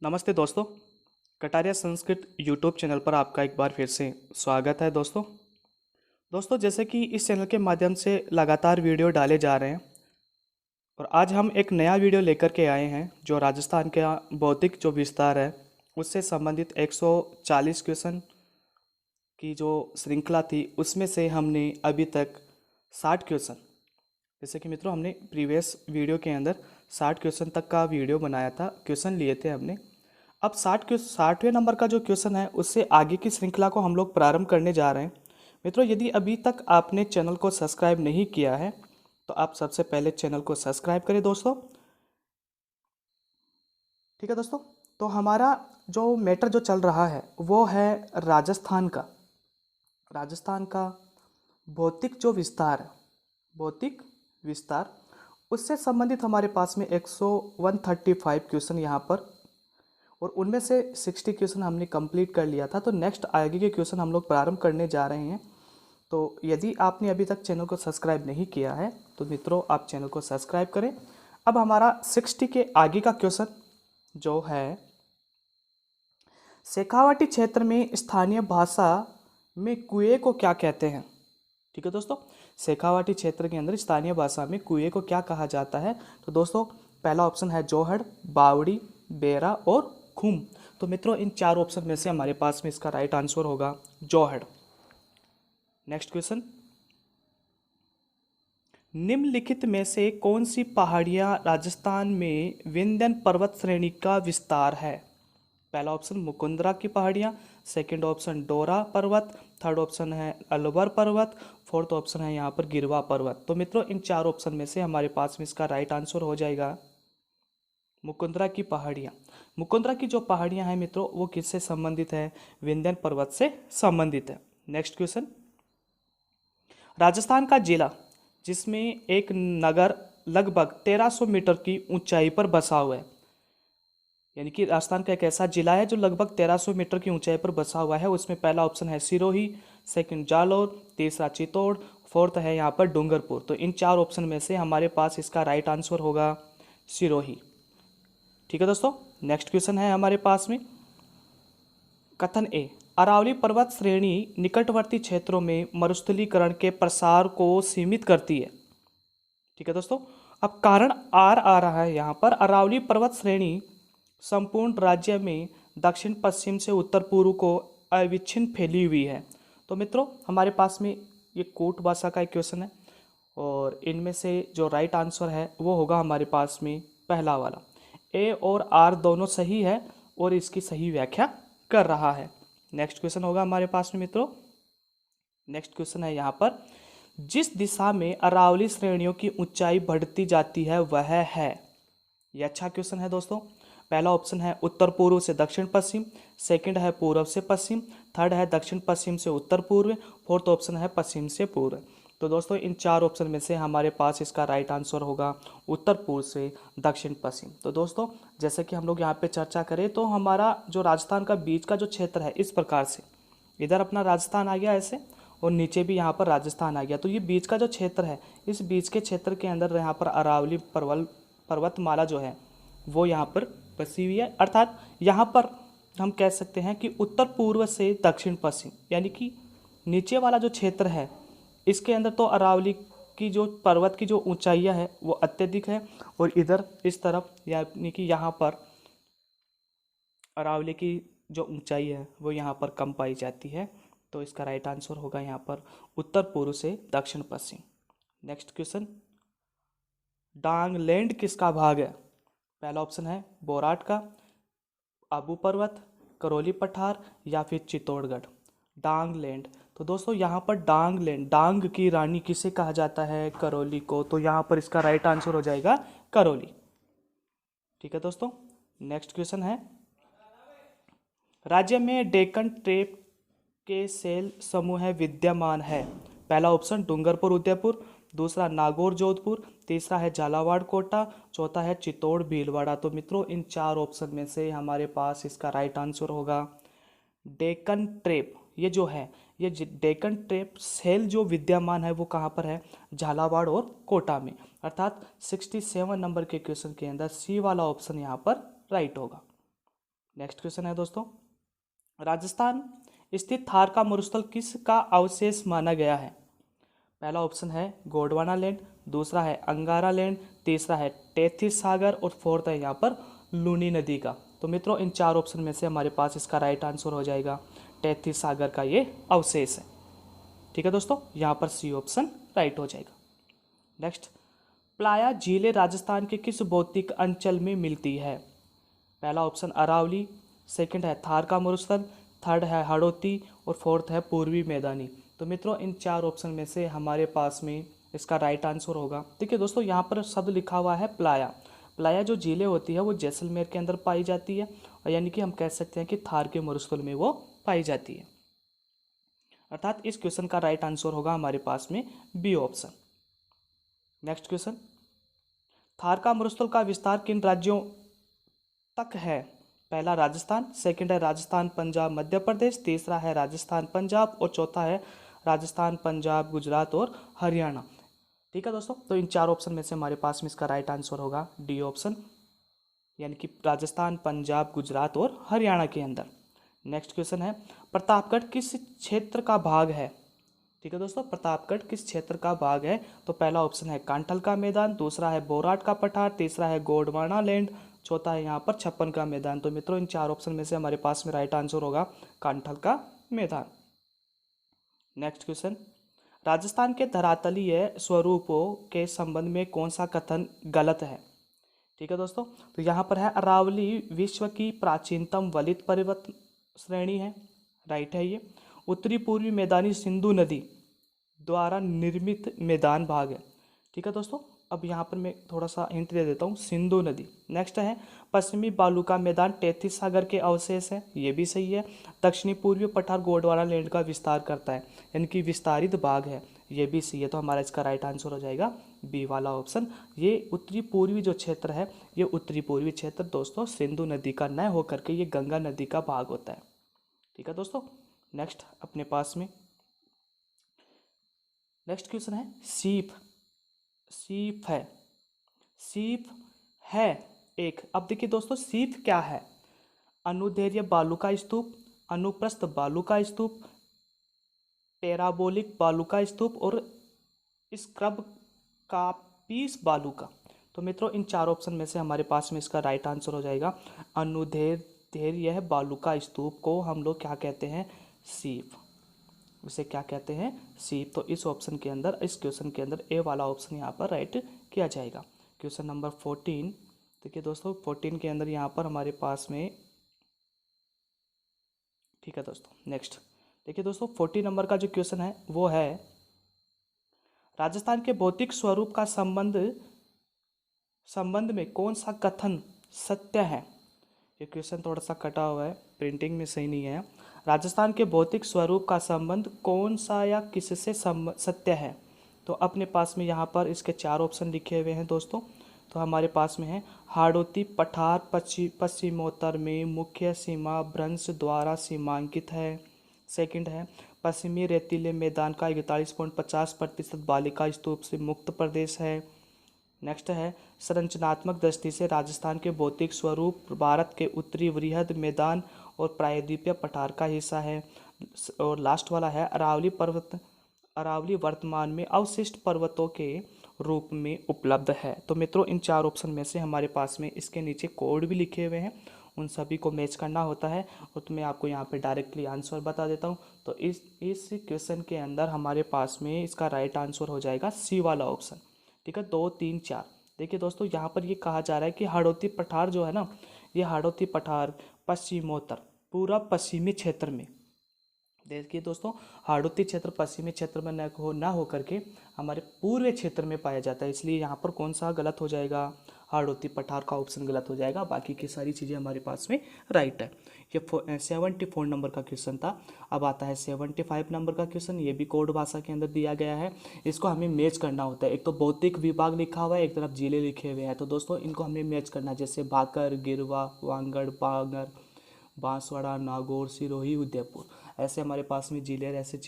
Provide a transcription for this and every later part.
नमस्ते दोस्तों। Kataria Sanskrit YouTube channel पर आपका एक बार फिर से स्वागत है दोस्तों जैसे कि इस चैनल के माध्यम से लगातार वीडियो डाले जा रहे हैं और आज हम एक नया वीडियो लेकर के आए हैं जो राजस्थान का भौतिक जो विस्तार है उससे संबंधित 140 क्वेश्चन की जो श्रृंखला थी उसमें से हमने अभी तक 60 क्वेश्चन, जैसे कि मित्रों हमने प्रीवियस वीडियो के अंदर 60 क्वेश्चन तक का वीडियो बनाया था, क्वेश्चन लिए थे हमने। अब 60वें नंबर का जो क्वेश्चन है उससे आगे की श्रृंखला को हम लोग प्रारंभ करने जा रहे हैं। मित्रों यदि अभी तक आपने चैनल को सब्सक्राइब नहीं किया है तो आप सबसे पहले चैनल को सब्सक्राइब करें दोस्तों। ठीक है दोस्तों, तो हमारा जो मैटर जो चल रहा है वो है राजस्थान का भौतिक जो विस्तार है, भौतिक विस्तार उससे संबंधित हमारे पास में 135 क्वेश्चन यहाँ पर, और उनमें से 60 क्वेश्चन हमने कंप्लीट कर लिया था। तो नेक्स्ट आगे के क्वेश्चन हम लोग प्रारंभ करने जा रहे हैं। तो यदि आपने अभी तक चैनल को सब्सक्राइब नहीं किया है तो मित्रों आप चैनल को सब्सक्राइब करें। अब हमारा 60 के आगे का क्वेश्चन जो है, शेखावाटी क्षेत्र में स्थानीय भाषा में कुएं को क्या कहते हैं। ठीक है दोस्तों, शेखावाटी क्षेत्र के अंदर स्थानीय भाषा में कुएं को क्या कहा जाता है। तो दोस्तों पहला ऑप्शन है जोहड़, बावड़ी, बेरा और खूम। तो मित्रों इन चार ऑप्शन में से हमारे पास में इसका राइट आंसर होगा जोहड़। नेक्स्ट क्वेश्चन, निम्नलिखित में से कौन सी पहाड़ियां राजस्थान में विंध्य पर्वत श्रेणी का विस्तार है। पहला ऑप्शन मुकुंदरा की पहाड़ियां, सेकंड ऑप्शन डोरा पर्वत, थर्ड ऑप्शन है अलवर पर्वत, फोर्थ ऑप्शन है यहाँ पर गिरवा पर्वत। तो मित्रों इन चार ऑप्शन में से हमारे पास में इसका राइट आंसर हो जाएगा मुकुंदरा की पहाड़ियाँ। मुकुंदरा की जो पहाड़ियाँ हैं मित्रों वो किससे संबंधित है, विंध्य पर्वत से संबंधित है। नेक्स्ट क्वेश्चन, राजस्थान का जिला जिसमें एक नगर लगभग 1300 मीटर की ऊंचाई पर बसा हुआ है, यानी कि राजस्थान का एक ऐसा जिला है जो लगभग 1300 मीटर की ऊंचाई पर बसा हुआ है। उसमें पहला ऑप्शन है सिरोही, सेकंड जालोर, तीसरा चित्तौड़, फोर्थ है यहाँ पर डूंगरपुर। तो इन चार ऑप्शन में से हमारे पास इसका राइट आंसर होगा सिरोही। ठीक है दोस्तों, नेक्स्ट क्वेश्चन है हमारे पास में कथन ए, अरावली पर्वत श्रेणी निकटवर्ती क्षेत्रों में मरुस्थलीकरण के प्रसार को सीमित करती है। ठीक है दोस्तों, अब कारण आर आ रहा है यहाँ पर, अरावली पर्वत श्रेणी संपूर्ण राज्य में दक्षिण पश्चिम से उत्तर पूर्व को अविच्छिन्न फैली हुई है। तो मित्रों हमारे पास में ये कोट भाषा का एक क्वेश्चन है और इनमें से जो राइट आंसर है वो होगा हमारे पास में पहला वाला, ए और आर दोनों सही है और इसकी सही व्याख्या कर रहा है। नेक्स्ट क्वेश्चन होगा हमारे पास में मित्रों, नेक्स्ट क्वेश्चन है यहाँ पर, जिस दिशा में अरावली श्रेणियों की ऊंचाई बढ़ती जाती है वह है। यह अच्छा क्वेश्चन है दोस्तों। पहला ऑप्शन है उत्तर पूर्व से दक्षिण पश्चिम, सेकंड है पूर्व से पश्चिम, थर्ड है दक्षिण पश्चिम से उत्तर पूर्व, फोर्थ ऑप्शन है पश्चिम से पूर्व। तो दोस्तों इन चार ऑप्शन में से हमारे पास इसका राइट आंसर होगा उत्तर पूर्व से दक्षिण पश्चिम। तो दोस्तों जैसे कि हम लोग यहाँ पे चर्चा करें तो हमारा जो राजस्थान का बीच का जो क्षेत्र है इस प्रकार से, इधर अपना राजस्थान आ गया ऐसे और नीचे भी यहाँ पर राजस्थान आ गया। तो ये बीच का जो क्षेत्र है, इस बीच के क्षेत्र के अंदर यहाँ पर अरावली पर्वतमाला जो है वो यहाँ पर बसी हुई है। अर्थात यहाँ पर हम कह सकते हैं कि उत्तर पूर्व से दक्षिण पश्चिम, यानी कि नीचे वाला जो क्षेत्र है इसके अंदर तो अरावली की जो पर्वत की जो ऊंचाइयाँ है वो अत्यधिक है, और इधर इस तरफ यानी कि यहाँ पर अरावली की जो ऊंचाई है वो यहाँ पर कम पाई जाती है। तो इसका राइट आंसर होगा यहाँ पर उत्तर पूर्व से दक्षिण पश्चिम। नेक्स्ट क्वेश्चन, डांगलैंड किसका भाग है। पहला ऑप्शन है बोराट का, आबू पर्वत, करौली पठार या फिर चित्तौड़गढ़। डांगलैंड, तो दोस्तों यहाँ पर डांगलैंड, डांग की रानी किसे कहा जाता है, करौली को। तो यहाँ पर इसका राइट आंसर हो जाएगा करौली। ठीक है दोस्तों, नेक्स्ट क्वेश्चन है, राज्य में डेक्कन ट्रेप के सेल समूह विद्यमान है। पहला ऑप्शन डूंगरपुर उदयपुर, दूसरा नागौर जोधपुर, तीसरा है झालावाड़ कोटा, चौथा है चित्तौड़ भीलवाड़ा। तो मित्रों इन चार ऑप्शन में से हमारे पास इसका राइट आंसर होगा डेक्कन ट्रेप। ये जो है ये डेक्कन ट्रेप सेल जो विद्यमान है वो कहाँ पर है, झालावाड़ और कोटा में। अर्थात 67 नंबर के क्वेश्चन के अंदर सी वाला ऑप्शन यहाँ पर राइट होगा। नेक्स्ट क्वेश्चन है दोस्तों, राजस्थान स्थित थार का मरुस्थल किसका अवशेष माना गया है? पहला ऑप्शन है गोंडवाना लैंड, दूसरा है अंगारा लैंड, तीसरा है टेथिस सागर और फोर्थ है यहाँ पर लूनी नदी का। तो मित्रों इन चार ऑप्शन में से हमारे पास इसका राइट आंसर हो जाएगा टेथिस सागर का ये अवशेष है। ठीक है दोस्तों, यहाँ पर सी ऑप्शन राइट हो जाएगा। नेक्स्ट, प्लाया झीलें राजस्थान के किस भौतिक अंचल में मिलती है? पहला ऑप्शन अरावली, सेकंड है थार का मरुस्थल, थर्ड है हाड़ौती और फोर्थ है पूर्वी मैदानी। तो मित्रों इन चार ऑप्शन में से हमारे पास में इसका राइट आंसर होगा। देखिए दोस्तों यहाँ पर शब्द लिखा हुआ है प्लाया। प्लाया जो झीलें होती है वो जैसलमेर के अंदर पाई जाती है, और यानी कि हम कह सकते हैं कि थार के मरुस्थल में वो पाई जाती है। अर्थात इस क्वेश्चन का राइट आंसर होगा हमारे पास में B option. Next question, Thar का मरुस्थल का विस्तार किन राज्यों तक है? पहला राजस्थान, सेकंड है राजस्थान पंजाब मध्य प्रदेश, तीसरा है राजस्थान पंजाब और चौथा है राजस्थान पंजाब गुजरात और हरियाणा। ठीक है दोस्तों, तो इन चार ऑप्शन में से हमारे पास में इसका राइट आंसर होगा डी ऑप्शन, यानी कि राजस्थान पंजाब गुजरात और हरियाणा के अंदर। नेक्स्ट क्वेश्चन है, प्रतापगढ़ किस क्षेत्र का भाग है? ठीक है दोस्तों, प्रतापगढ़ किस क्षेत्र का भाग है? तो पहला ऑप्शन है कांठल का मैदान, दूसरा है बोराट का पठार, तीसरा है गोंडवाना लैंड, चौथा है यहाँ पर छप्पन का मैदान। तो मित्रों इन चार ऑप्शन में से हमारे पास में राइट आंसर होगा कांठल का मैदान। नेक्स्ट क्वेश्चन, राजस्थान के धरातलीय स्वरूपों के संबंध में कौन सा कथन गलत है? ठीक है दोस्तों, तो यहाँ पर है अरावली विश्व की प्राचीनतम वलित पर्वत श्रेणी है, राइट है ये। उत्तरी पूर्वी मैदानी सिंधु नदी द्वारा निर्मित मैदान भाग है। ठीक है दोस्तों, अब यहाँ पर मैं थोड़ा सा हिंट दे देता हूँ, सिंधु नदी। नेक्स्ट है पश्चिमी बालू का मैदान टेथिस सागर के अवशेष है, ये भी सही है। दक्षिणी पूर्वी पठार गोंडवाना लैंड का विस्तार करता है, यानी कि विस्तारित भाग है, ये भी सही है। तो हमारा इसका राइट आंसर हो जाएगा बी वाला ऑप्शन। ये उत्तरी पूर्वी जो क्षेत्र है, ये उत्तरी पूर्वी क्षेत्र दोस्तों सिंधु नदी का न होकर के ये गंगा नदी का भाग होता है। ठीक है दोस्तों, नेक्स्ट अपने पास में नेक्स्ट क्वेश्चन है सीप। सीप है, सीप है एक। अब देखिए दोस्तों सीप क्या है? अनुदैर्घ्य बालू का स्तूप, अनुप्रस्थ बालू का स्तूप, पैराबोलिक बालू का स्तूप और स्क्रब का पीस बालू का। तो मित्रों इन चार ऑप्शन में से हमारे पास में इसका राइट आंसर हो जाएगा अनुदैर्घ्य बालू का स्तूप को हम लोग क्या कहते हैं? सीप। उसे क्या कहते हैं? सीप। तो इस ऑप्शन के अंदर, इस क्वेश्चन के अंदर ए वाला ऑप्शन यहाँ पर राइट किया जाएगा। क्वेश्चन नंबर 14 देखिए दोस्तों, 14 के अंदर यहाँ पर हमारे पास में, ठीक है दोस्तों, नेक्स्ट देखिए दोस्तों 14 नंबर का जो क्वेश्चन है वो है राजस्थान के भौतिक स्वरूप का संबंध में कौन सा कथन सत्य है? ये क्वेश्चन थोड़ा सा कटा हुआ है, प्रिंटिंग में सही नहीं है। राजस्थान के भौतिक स्वरूप का संबंध कौन सा या किससे सत्य है? तो अपने पास में यहाँ पर इसके चार ऑप्शन लिखे हुए हैं दोस्तों। तो हमारे पास में है हाड़ौती पठार पश्चिमोत्तर में मुख्य सीमा भ्रंश द्वारा सीमांकित है। सेकंड है पश्चिमी रेतीले मैदान का 41.50% बालिका स्तूप से मुक्त प्रदेश है। नेक्स्ट है संरचनात्मक दृष्टि से राजस्थान के भौतिक स्वरूप भारत के उत्तरी वृहद मैदान और प्रायद्वीपीय पठार का हिस्सा है। और लास्ट वाला है अरावली वर्तमान में अवशिष्ट पर्वतों के रूप में उपलब्ध है। तो मित्रों इन चार ऑप्शन में से हमारे पास में इसके नीचे कोड भी लिखे हुए हैं, उन सभी को मैच करना होता है और तो मैं आपको यहाँ पे डायरेक्टली आंसर बता देता हूँ। तो इस क्वेश्चन के अंदर हमारे पास में इसका राइट आंसर हो जाएगा सी वाला ऑप्शन। ठीक है, 2, 3, 4। देखिए दोस्तों यहाँ पर ये कहा जा रहा है कि हाड़ौती पठार जो है ना, ये हाड़ौती पठार पश्चिमोत्तर पूरा पश्चिमी क्षेत्र में, देखिए दोस्तों हाड़ौती क्षेत्र पश्चिमी क्षेत्र में ना हो करके हमारे पूर्वी क्षेत्र में पाया जाता है, इसलिए यहाँ पर कौन सा गलत हो जाएगा? हाड़ौती पठार का ऑप्शन गलत हो जाएगा, बाकी की सारी चीज़ें हमारे पास में राइट है। ये 74 नंबर का क्वेश्चन था। अब आता है 75 नंबर का क्वेश्चन, ये भी कोड भाषा के अंदर दिया गया है। इसको हमें मैच करना होता है, एक तो भौतिक विभाग लिखा हुआ है, एक तरफ जिले लिखे हुए हैं। तो दोस्तों इनको हमें मैच करना है, जैसे भाकर, गिरवा, वांगड़, बांगर, बांसवाड़ा, नागौर, सिरोही, उदयपुर, ऐसे हमारे पास में जिले ऐसे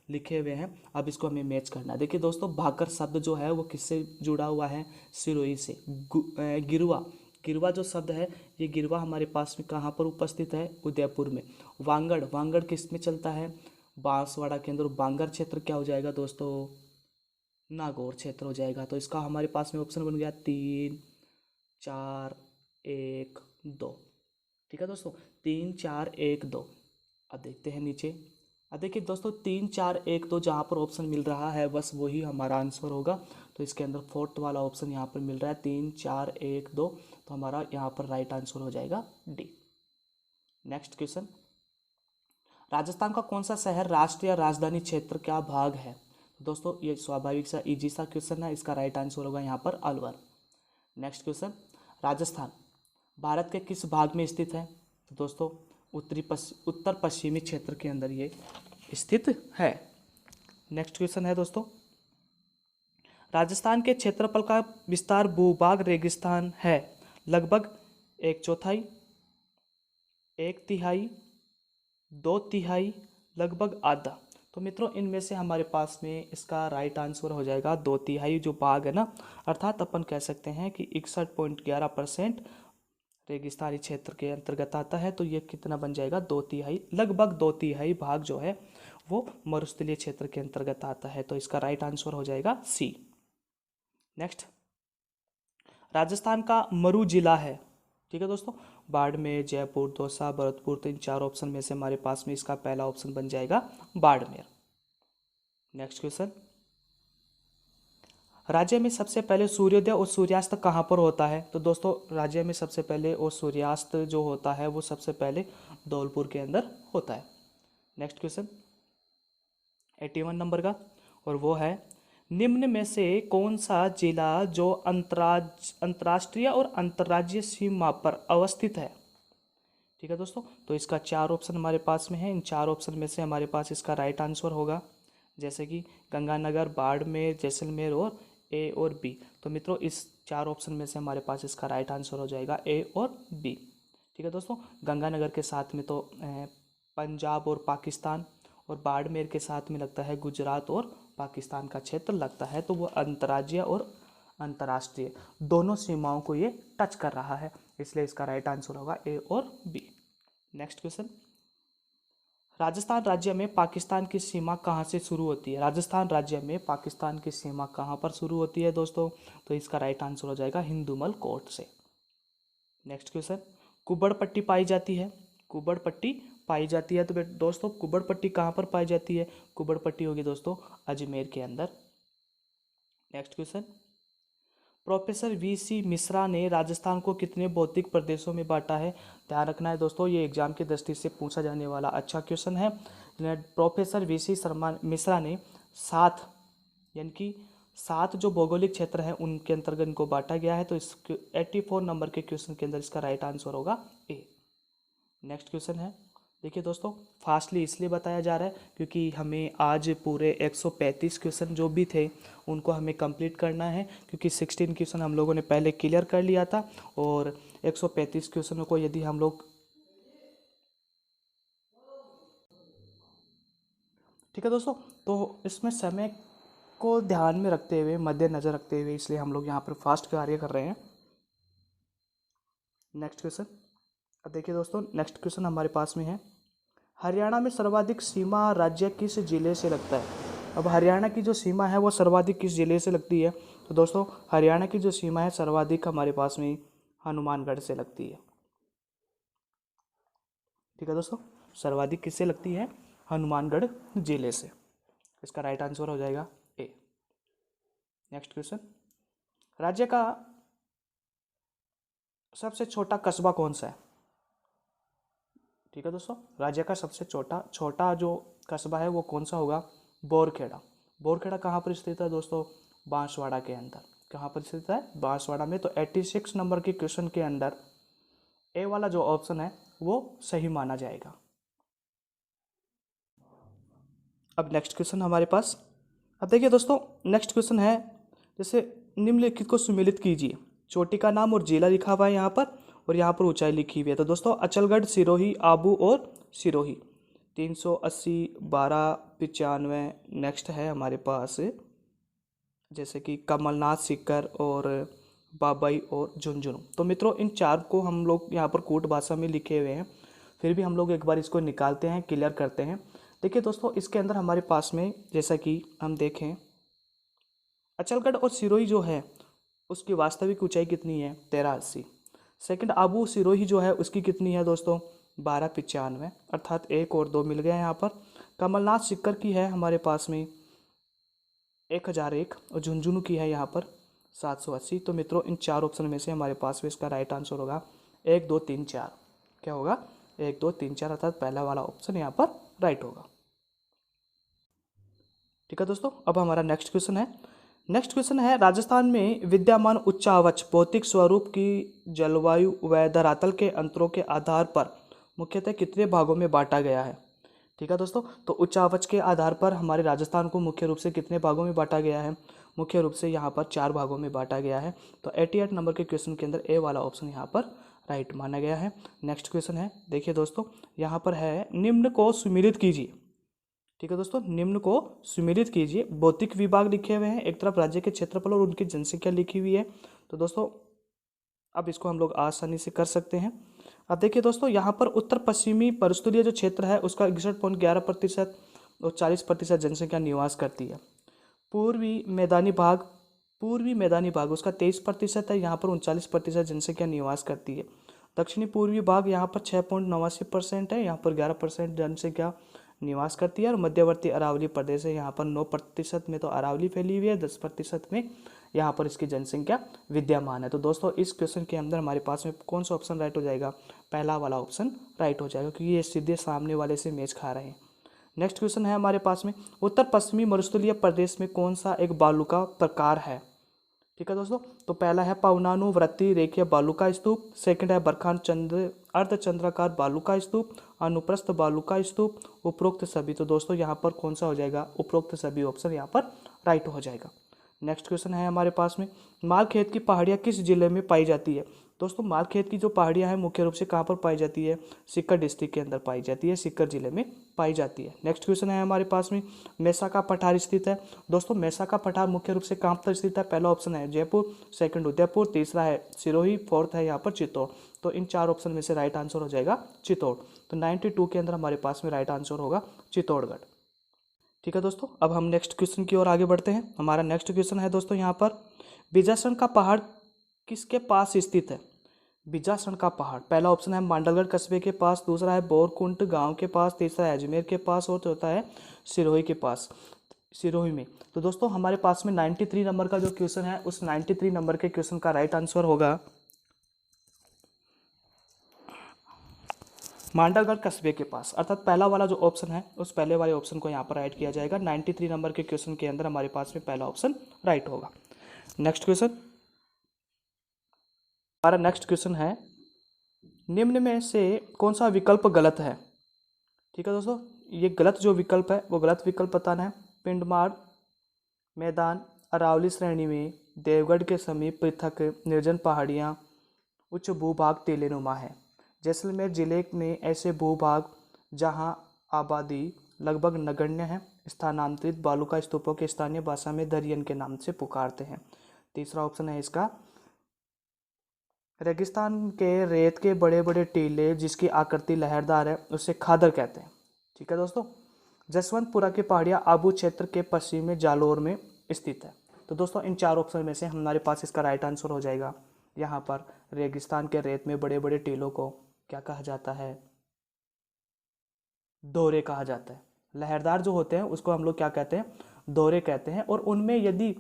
लिखे हुए हैं। अब इसको हमें मैच करना है। देखिए दोस्तों भाकर शब्द जो है वो किससे जुड़ा हुआ है? सिरोही से। गिरवा जो शब्द है, ये गिरवा हमारे पास में कहाँ पर उपस्थित है? उदयपुर में। वांगड़, वांगड़ किस में चलता है? बांसवाड़ा के अंदर। बांगर क्षेत्र क्या हो जाएगा दोस्तों? नागौर क्षेत्र हो जाएगा। तो इसका हमारे पास में ऑप्शन बन गया 3 4 1 2। ठीक है दोस्तों, 3 4 1 2। अब देखते हैं नीचे। अब देखिए दोस्तों, 3 4 1 2 जहाँ पर ऑप्शन मिल रहा है बस वही हमारा आंसर होगा। तो इसके अंदर फोर्थ वाला ऑप्शन यहाँ पर मिल रहा है 3 4 1 2, तो हमारा यहाँ पर राइट आंसर हो जाएगा डी। नेक्स्ट क्वेश्चन, राजस्थान का कौन सा शहर राष्ट्रीय राजधानी क्षेत्र का भाग है? दोस्तों ये स्वाभाविक सा इजी सा क्वेश्चन है, इसका राइट आंसर होगा यहाँ पर अलवर। नेक्स्ट क्वेश्चन, राजस्थान भारत के किस भाग में स्थित है? तो दोस्तों उत्तर पश्चिमी क्षेत्र के अंदर ये स्थित है। नेक्स्ट क्वेश्चन है दोस्तों, राजस्थान के क्षेत्रफल का विस्तार भूभाग रेगिस्तान है लगभग 1/4, 1/3, 2/3, लगभग आधा। तो मित्रों इनमें से हमारे पास में इसका राइट आंसर हो जाएगा 2/3 जो भाग है ना, अर्थात अपन कह सकते हैं कि 61.11% रेगिस्तानी क्षेत्र के अंतर्गत आता है। तो ये कितना बन जाएगा? 2/3, लगभग 2/3 भाग जो है वो मरुस्थलीय क्षेत्र के अंतर्गत आता है। तो इसका राइट आंसर हो जाएगा सी। नेक्स्ट, राजस्थान का मरु जिला है। ठीक है दोस्तों, बाड़मेर, जयपुर, दौसा, भरतपुर। तो इन 4 ऑप्शन में से हमारे पास में इसका पहला ऑप्शन बन जाएगा बाड़मेर। नेक्स्ट क्वेश्चन, राज्य में सबसे पहले सूर्योदय और सूर्यास्त कहाँ पर होता है? तो दोस्तों राज्य में सबसे पहले और सूर्यास्त जो होता है वो सबसे पहले धौलपुर के अंदर होता है। नेक्स्ट क्वेश्चन 81 नंबर का, और वो है निम्न में से कौन सा जिला जो अंतर्राष्ट्रीय और अंतर्राज्यीय सीमा पर अवस्थित है? ठीक है दोस्तों, तो इसका 4 ऑप्शन हमारे पास में है। इन 4 ऑप्शन में से हमारे पास इसका राइट आंसर होगा, जैसे कि गंगानगर, बाड़मेर, जैसलमेर और ए और बी। तो मित्रों इस 4 ऑप्शन में से हमारे पास इसका राइट आंसर हो जाएगा ए और बी। ठीक है दोस्तों, गंगानगर के साथ में तो पंजाब और पाकिस्तान, और बाड़मेर के साथ में लगता है गुजरात और पाकिस्तान का क्षेत्र लगता है। तो वो अंतर्राज्यीय और अंतर्राष्ट्रीय दोनों सीमाओं को ये टच कर रहा है, इसलिए इसका राइट आंसर होगा ए और बी। नेक्स्ट क्वेश्चन, राजस्थान राज्य में पाकिस्तान की सीमा कहाँ से शुरू होती है? राजस्थान राज्य में पाकिस्तान की सीमा कहाँ पर शुरू होती है दोस्तों? तो इसका राइट आंसर हो जाएगा हिंदुमल कोट से। नेक्स्ट क्वेश्चन, कुब्बड़ पट्टी पाई जाती है। कुब्बड़ पट्टी पाई जाती है, तो दोस्तों कुब्बड़ पट्टी कहाँ पर पाई जाती है? कुब्बड़ पट्टी होगी दोस्तों अजमेर के अंदर। Next question, professor VC. Mishra ने राजस्थान को कितने भौतिक प्रदेशों में बांटा है? ध्यान रखना है दोस्तों, ये एग्जाम की दृष्टि से पूछा जाने वाला अच्छा क्वेश्चन है। Professor VC. मिश्रा ने 7 यानी कि 7 जो भौगोलिक क्षेत्र हैं उनके अंतर्गत इनको बांटा गया है। तो इस 84 नंबर के क्वेश्चन के अंदर इसका राइट आंसर होगा ए। नेक्स्ट क्वेश्चन है, देखिए दोस्तों फास्टली इसलिए बताया जा रहा है क्योंकि हमें आज पूरे 135 क्वेश्चन जो भी थे उनको हमें कंप्लीट करना है, क्योंकि 16 क्वेश्चन हम लोगों ने पहले क्लियर कर लिया था, और 135 क्वेश्चनों को यदि हम लोग, ठीक है दोस्तों, तो इसमें समय को ध्यान में रखते हुए, मद्देनजर रखते हुए, इसलिए हम लोग यहाँ पर फास्ट कार्य कर रहे हैं। नेक्स्ट क्वेश्चन, अब देखिए दोस्तों नेक्स्ट क्वेश्चन हमारे पास में है, हरियाणा में सर्वाधिक सीमा राज्य किस जिले से लगता है? अब हरियाणा की जो सीमा है वो सर्वाधिक किस जिले से लगती है? तो दोस्तों हरियाणा की जो सीमा है सर्वाधिक हमारे पास में हनुमानगढ़ से लगती है। ठीक है दोस्तों, सर्वाधिक किससे लगती है? हनुमानगढ़ जिले से। इसका राइट आंसर हो जाएगा ए। नेक्स्ट क्वेश्चन, राज्य का सबसे छोटा कस्बा कौन सा है? ठीक है दोस्तों, राज्य का सबसे छोटा जो कस्बा है वो कौन सा होगा? बोरखेड़ा। बोरखेड़ा कहाँ पर स्थित है दोस्तों? बांसवाड़ा के अंदर। कहाँ पर स्थित है? बांसवाड़ा में। तो 86 नंबर के क्वेश्चन के अंदर ए वाला जो ऑप्शन है वो सही माना जाएगा। अब नेक्स्ट क्वेश्चन हमारे पास, अब देखिए दोस्तों नेक्स्ट क्वेश्चन है, जैसे निम्नलिखित को सुमेलित कीजिए। चोटी का नाम और जिला लिखा हुआ है यहाँ पर, और यहाँ पर ऊंचाई लिखी हुई है। तो दोस्तों अचलगढ़, सिरोही, आबू और सिरोही। 380, 12, 95। नेक्स्ट है हमारे पास जैसे कि कमलनाथ सीकर और बाबई और झुंझुनू। तो मित्रों इन चार को हम लोग यहाँ पर कूट भाषा में लिखे हुए हैं, फिर भी हम लोग एक बार इसको निकालते हैं, क्लियर करते हैं। देखिए दोस्तों इसके अंदर हमारे पास में जैसा कि हम देखें, अचलगढ़ और सिरोही जो है उसकी वास्तविक ऊंचाई कितनी है, 1380। सेकंड आबू सिरोही जो है उसकी कितनी है दोस्तों, 1295, अर्थात 1 और 2 मिल गया यहाँ पर। कमलनाथ सिक्कर की है हमारे पास में 1001 और झुंझुनू की है यहाँ पर 780। तो मित्रों इन चार ऑप्शन में से हमारे पास में इसका राइट आंसर होगा 1 2 3 4। क्या होगा, 1 2 3 4, अर्थात पहला वाला ऑप्शन यहाँ पर राइट होगा। ठीक है दोस्तों, अब हमारा नेक्स्ट क्वेश्चन है। नेक्स्ट क्वेश्चन है, राजस्थान में विद्यमान उच्चावच भौतिक स्वरूप की जलवायु व धरातल के अंतरों के आधार पर मुख्यतः कितने भागों में बांटा गया है। ठीक है दोस्तों, तो उच्चावच के आधार पर हमारे राजस्थान को मुख्य रूप से कितने भागों में बांटा गया है, मुख्य रूप से यहाँ पर 4 भागों में बांटा गया है। तो 88 नंबर के क्वेश्चन के अंदर ए वाला ऑप्शन यहाँ पर राइट माना गया है। नेक्स्ट क्वेश्चन है, देखिए दोस्तों यहाँ पर है, निम्न को सुमेलित कीजिए। ठीक है दोस्तों, निम्न को सुमेलित कीजिए। भौतिक विभाग लिखे हुए हैं, एक तरफ राज्य के क्षेत्रफल और उनकी जनसंख्या लिखी हुई है। तो दोस्तों अब इसको हम लोग आसानी से कर सकते हैं। अब देखिए दोस्तों यहाँ पर उत्तर पश्चिमी परिस्थलीय जो क्षेत्र है उसका 61.11% और 40% जनसंख्या निवास करती है। पूर्वी मैदानी भाग उसका 23% है, यहाँ पर 39% जनसंख्या निवास करती है। दक्षिणी पूर्वी भाग यहाँ पर 6.89% है, यहाँ पर 11% जनसंख्या निवास करती है। और मध्यवर्ती अरावली प्रदेश है, यहाँ पर 9% में तो अरावली फैली हुई है, 10% में यहाँ पर इसकी जनसंख्या विद्यमान है। तो दोस्तों इस क्वेश्चन के अंदर हमारे पास में कौन सा ऑप्शन राइट हो जाएगा, पहला वाला ऑप्शन राइट हो जाएगा, क्योंकि ये सीधे सामने वाले से मैच खा रहे हैं। नेक्स्ट क्वेश्चन है हमारे पास में, उत्तर पश्चिमी मरुस्थलीय प्रदेश में कौन सा एक बालू का प्रकार है। ठीक है दोस्तों, तो पहला है पवनानुवृत्ति रेखीय बालू का स्तूप, सेकंड है बरखान चंद्र अर्धचंद्राकार बालू का स्तूप, अनुप्रस्थ बालू का स्तूप, उपरोक्त सभी। तो दोस्तों यहाँ पर कौन सा हो जाएगा, उपरोक्त सभी ऑप्शन यहाँ पर राइट हो जाएगा। नेक्स्ट क्वेश्चन है हमारे पास में, मालखेत की पहाड़ियाँ किस जिले में पाई जाती है। दोस्तों मालखेत की जो पहाड़ियाँ हैं मुख्य रूप से कहाँ पर पाई जाती है, सीकर डिस्ट्रिक्ट के अंदर पाई जाती है, सीकर जिले में पाई जाती है। नेक्स्ट क्वेश्चन है हमारे पास में, मेसा का पठार स्थित है। दोस्तों मेसा का पठार मुख्य रूप से कहाँ पर स्थित है, पहला ऑप्शन है जयपुर, सेकंड उदयपुर, तीसरा है सिरोही, फोर्थ है यहाँ पर चित्तौड़। तो इन 4 ऑप्शन में से राइट आंसर हो जाएगा चित्तौड़। तो 92 के अंदर हमारे पास में राइट आंसर होगा चित्तौड़गढ़। ठीक है दोस्तों, अब हम नेक्स्ट क्वेश्चन की ओर आगे बढ़ते हैं। हमारा नेक्स्ट क्वेश्चन है दोस्तों यहाँ पर, बिजासन का पहाड़ किसके पास स्थित है। बिजासन का पहाड़, पहला ऑप्शन है मांडलगढ़ कस्बे के पास, दूसरा है बोरकुंट गांव के पास, तीसरा है अजमेर के पास और चौथा है सिरोही के पास, सिरोही में। तो दोस्तों हमारे पास में 93 नंबर का जो क्वेश्चन है उस 93 नंबर के क्वेश्चन का राइट आंसर होगा मांडलगढ़ कस्बे के पास, अर्थात पहला वाला जो ऑप्शन है उस पहले वाले ऑप्शन को यहाँ पर राइट किया जाएगा। 93 नंबर के क्वेश्चन के अंदर हमारे पास में पहला ऑप्शन राइट होगा। नेक्स्ट क्वेश्चन, हमारा नेक्स्ट क्वेश्चन है, निम्न में से कौन सा विकल्प गलत है। ठीक है दोस्तों, ये गलत जो विकल्प है वो गलत विकल्प बताना है। पिंडमार मैदान अरावली श्रेणी में देवगढ़ के समीप पृथक निर्जन पहाड़ियाँ उच्च भूभाग टीलेनुमा है। जैसलमेर जिले में ऐसे भूभाग जहां आबादी लगभग नगण्य है। स्थानांतरित बालू का स्तूपों के स्थानीय भाषा में दरियन के नाम से पुकारते हैं। तीसरा ऑप्शन है इसका, रेगिस्तान के रेत के बड़े बड़े टीले जिसकी आकृति लहरदार है उसे खादर कहते हैं। ठीक है दोस्तों, जसवंतपुरा की पहाड़ियाँ आबू क्षेत्र के पश्चिम में जालोर में स्थित है। तो दोस्तों इन 4 ऑप्शन में से हमारे पास इसका राइट आंसर हो जाएगा, यहाँ पर रेगिस्तान के रेत में बड़े बड़े टीलों को क्या कहा जाता है, दोहरे कहा जाता है। लहरदार जो होते हैं उसको हम लोग क्या कहते हैं, दोहरे कहते हैं। और उनमें यदि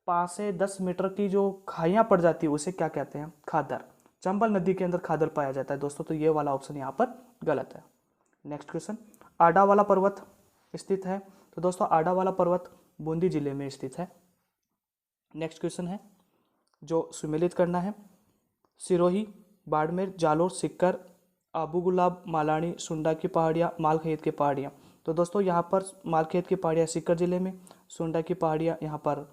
5 से 10 मीटर की जो खाइयाँ पड़ जाती है उसे क्या कहते हैं, खादर। चंबल नदी के अंदर खादर पाया जाता है दोस्तों, तो ये वाला ऑप्शन यहाँ पर गलत है। नेक्स्ट क्वेश्चन, आडा वाला पर्वत स्थित है। तो दोस्तों आडा वाला पर्वत बूंदी जिले में स्थित है। नेक्स्ट क्वेश्चन है जो सुमेलित करना है, सिरोही, बाड़मेर, जालोर, सिक्कर, आबू गुलाब, मालानी, सुंडा की पहाड़ियाँ, मालखेत की पहाड़ियाँ। तो दोस्तों यहाँ पर मालखेत की पहाड़ियाँ सिक्कर जिले में, सुंडा की पहाड़ियाँ यहाँ पर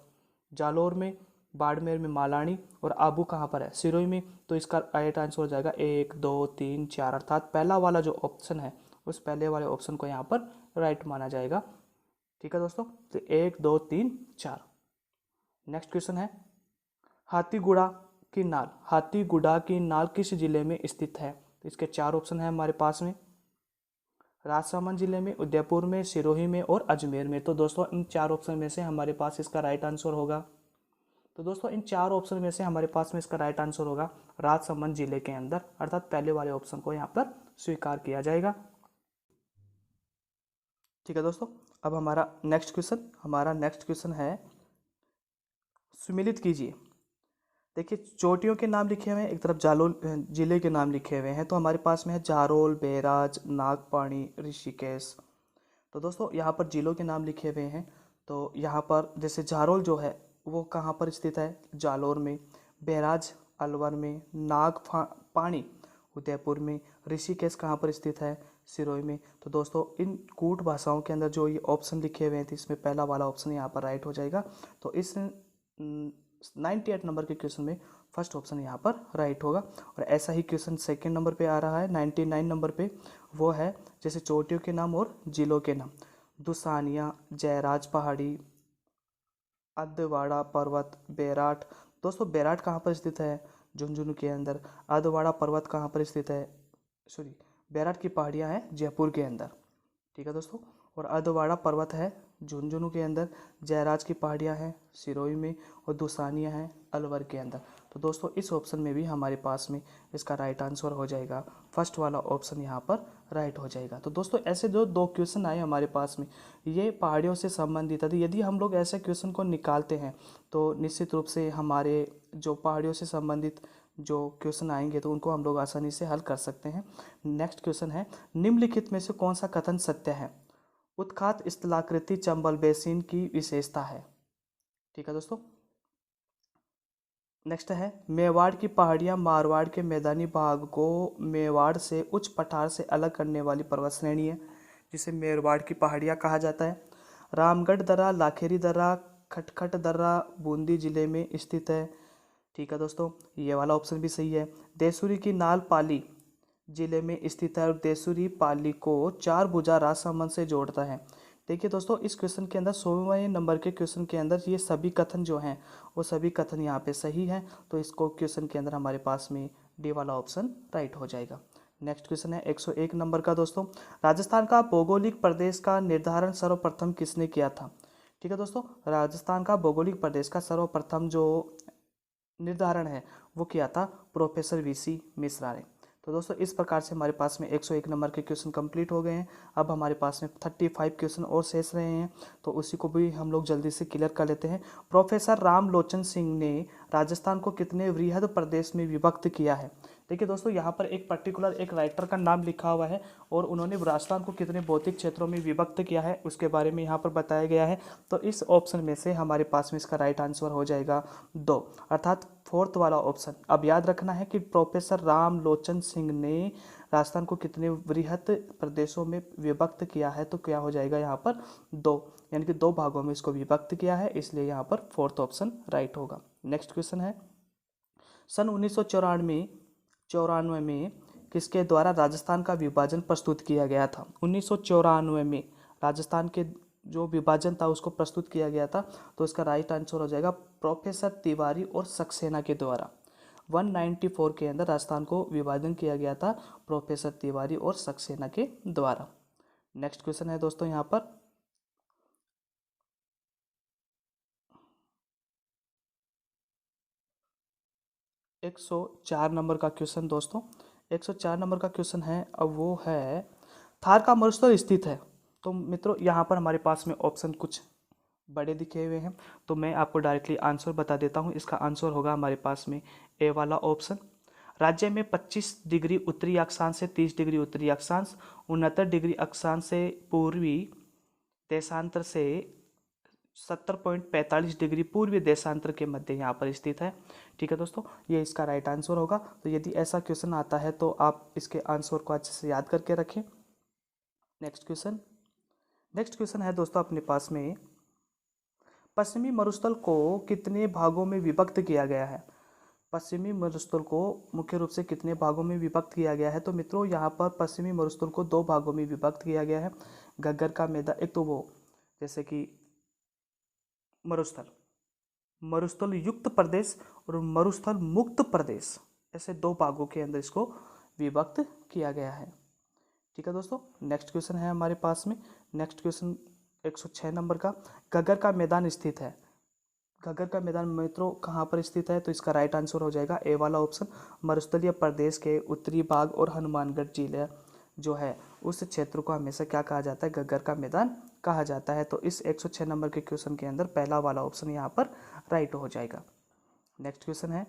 जालोर में, बाड़मेर में मालानी और आबू कहाँ पर है, सिरोही में। तो इसका राइट आंसर हो जाएगा 1 2 3 4, अर्थात पहला वाला जो ऑप्शन है उस पहले वाले ऑप्शन को यहाँ पर राइट माना जाएगा। ठीक है दोस्तों, तो 1 2 3 4। नेक्स्ट क्वेश्चन है, हाथीगुड़ा की नाल, हाथीगुड़ा की नाल किस जिले में स्थित है? तो इसके चार ऑप्शन है हमारे पास में, राजसमंद जिले में, उदयपुर में, सिरोही में और अजमेर में। तो दोस्तों इन चार ऑप्शन में से हमारे पास इसका राइट आंसर होगा। तो दोस्तों इन चार ऑप्शन में से हमारे पास में इसका राइट आंसर होगा राजसमंद जिले के अंदर, अर्थात पहले वाले ऑप्शन को यहाँ पर स्वीकार किया जाएगा। ठीक है दोस्तों, अब हमारा नेक्स्ट क्वेश्चन है, सुमिलित कीजिए। देखिए चोटियों के नाम लिखे हुए हैं, एक तरफ जालोल जिले के नाम लिखे हुए हैं, तो हमारे पास में है जारोल, बैराज, नागपाणी, ऋषिकेश। तो दोस्तों यहाँ पर जिलों के नाम लिखे हुए हैं, तो यहाँ पर जैसे जारोल जो है वो कहाँ पर स्थित है? जालोर में। बैराज अलवर में। नागपाणी उदयपुर में। ऋषिकेश कहाँ पर स्थित है? सिरोही में। तो दोस्तों इन कूट भाषाओं के अंदर जो ये ऑप्शन लिखे हुए हैं, तो इसमें पहला वाला ऑप्शन यहाँ पर राइट हो जाएगा। तो इस 98 नंबर के क्वेश्चन में फर्स्ट ऑप्शन यहाँ पर राइट होगा। और ऐसा ही क्वेश्चन सेकंड नंबर पे आ रहा है 99 नंबर पे, वो है जैसे चोटियों के नाम और जिलों के नाम। दुसानिया, जयराज पहाड़ी, अदवाड़ा पर्वत, बैराट। दोस्तों बैराट कहाँ पर स्थित है? झुंझुनू के अंदर। अदवाड़ा पर्वत कहाँ पर स्थित है? सॉरी, बैराट की पहाड़ियाँ हैं जयपुर के अंदर। ठीक है दोस्तों, और अदवाड़ा पर्वत है झुंझुनू के अंदर। जयराज की पहाड़ियाँ हैं सिरोही में, और दुसानिया हैं अलवर के अंदर। तो दोस्तों इस ऑप्शन में भी हमारे पास में इसका राइट आंसर हो जाएगा, फर्स्ट वाला ऑप्शन यहाँ पर राइट हो जाएगा। तो दोस्तों ऐसे जो दो क्वेश्चन आए हमारे पास में, ये पहाड़ियों से संबंधित है। यदि हम लोग ऐसे क्वेश्चन को निकालते हैं तो निश्चित रूप से हमारे जो पहाड़ियों से संबंधित जो क्वेश्चन आएंगे तो उनको हम लोग आसानी से हल कर सकते हैं। नेक्स्ट क्वेश्चन है, निम्नलिखित में से कौन सा कथन सत्य है? उत्खात स्थलाकृति चंबल बेसिन की विशेषता है। ठीक है दोस्तों, नेक्स्ट है, मेवाड़ की पहाड़ियाँ मारवाड़ के मैदानी भाग को मेवाड़ से उच्च पठार से अलग करने वाली पर्वत श्रेणी है, जिसे मेवाड़ की पहाड़ियाँ कहा जाता है। रामगढ़ दर्रा, लाखेरी दर्रा, खटखट दर्रा बूंदी जिले में स्थित है। ठीक है दोस्तों, ये वाला ऑप्शन भी सही है। देसूरी की नाल पाली जिले में स्थित है, और देसूरी पाली को चार भुजा राजसमंद से जोड़ता है। देखिए दोस्तों इस क्वेश्चन के अंदर 16वें नंबर के क्वेश्चन के अंदर ये सभी कथन जो हैं वो सभी कथन यहाँ पे सही हैं। तो इसको क्वेश्चन के अंदर हमारे पास में डी वाला ऑप्शन राइट हो जाएगा। नेक्स्ट क्वेश्चन है 101 नंबर का दोस्तों, राजस्थान का भौगोलिक प्रदेश का निर्धारण सर्वप्रथम किसने किया था? ठीक है दोस्तों, राजस्थान का भौगोलिक प्रदेश का सर्वप्रथम जो निर्धारण है वो किया था प्रोफेसर वीसी मिश्रा ने। तो दोस्तों इस प्रकार से हमारे पास में 101 नंबर के क्वेश्चन कंप्लीट हो गए हैं। अब हमारे पास में 35 क्वेश्चन और शेष रहे हैं, तो उसी को भी हम लोग जल्दी से क्लियर कर लेते हैं। प्रोफेसर रामलोचन सिंह ने राजस्थान को कितने वृहद प्रदेश में विभक्त किया है? देखिए दोस्तों यहाँ पर एक पर्टिकुलर एक राइटर का नाम लिखा हुआ है और उन्होंने राजस्थान को कितने भौतिक क्षेत्रों में विभक्त किया है उसके बारे में यहाँ पर बताया गया है। तो इस ऑप्शन में से हमारे पास में इसका राइट आंसर हो जाएगा 2, अर्थात फोर्थ वाला ऑप्शन। अब याद रखना है कि प्रोफेसर रामलोचन सिंह ने राजस्थान को कितने वृहद प्रदेशों में विभक्त किया है, तो क्या हो जाएगा यहाँ पर 2, यानी कि 2 भागों में इसको विभक्त किया है, इसलिए यहाँ पर फोर्थ ऑप्शन राइट होगा। नेक्स्ट क्वेश्चन है, सन 1994 में किसके द्वारा राजस्थान का विभाजन प्रस्तुत किया गया था? 1994 में राजस्थान के जो विभाजन था उसको प्रस्तुत किया गया था, तो इसका राइट आंसर हो जाएगा प्रोफेसर तिवारी और सक्सेना के द्वारा। 194 के अंदर राजस्थान को विभाजन किया गया था प्रोफेसर तिवारी और सक्सेना के द्वारा। नेक्स्ट क्वेश्चन है दोस्तों यहाँ पर, एक 104 नंबर का क्वेश्चन दोस्तों, 104 नंबर का क्वेश्चन है, अब वो है थार का मरुस्थल स्थित है। तो मित्रों यहाँ पर हमारे पास में ऑप्शन कुछ बड़े दिखे हुए हैं, तो मैं आपको डायरेक्टली आंसर बता देता हूँ। इसका आंसर होगा हमारे पास में ए वाला ऑप्शन। राज्य में 25 डिग्री उत्तरी अक्षांश से 30 डिग्री उत्तरी अक्षांश, 69 डिग्री अक्षांश से पूर्वी देशांतर से 70.45 डिग्री पूर्वी देशांतर के मध्य यहाँ पर स्थित है। ठीक है दोस्तों, ये इसका राइट आंसर होगा। तो यदि ऐसा क्वेश्चन आता है तो आप इसके आंसर को अच्छे से याद करके रखें। नेक्स्ट क्वेश्चन है दोस्तों अपने पास में, पश्चिमी मरुस्थल को कितने भागों में विभक्त किया गया है? पश्चिमी मरुस्थल को मुख्य रूप से कितने भागों में विभक्त किया गया है? तो मित्रों यहाँ पर पश्चिमी मरुस्थल को 2 भागों में विभक्त किया गया है। घग्गर का मैदान, एक तो वो जैसे कि मरुस्थल मरुस्थल युक्त प्रदेश और मरुस्थल मुक्त प्रदेश, ऐसे दो भागों के अंदर इसको विभक्त किया गया है। ठीक है दोस्तों, नेक्स्ट क्वेश्चन है हमारे पास में। नेक्स्ट क्वेश्चन 106 नंबर का, घग्गर का मैदान स्थित है। घग्गर का मैदान मित्रों कहाँ पर स्थित है? तो इसका राइट आंसर हो जाएगा ए वाला ऑप्शन, मरुस्थलीय प्रदेश के उत्तरी भाग और हनुमानगढ़ जिले जो है उस क्षेत्र को हमेशा क्या कहा जाता है? घग्गर का मैदान कहा जाता है। तो इस 106 नंबर के क्वेश्चन के अंदर पहला वाला ऑप्शन यहाँ पर राइट हो जाएगा। नेक्स्ट क्वेश्चन है,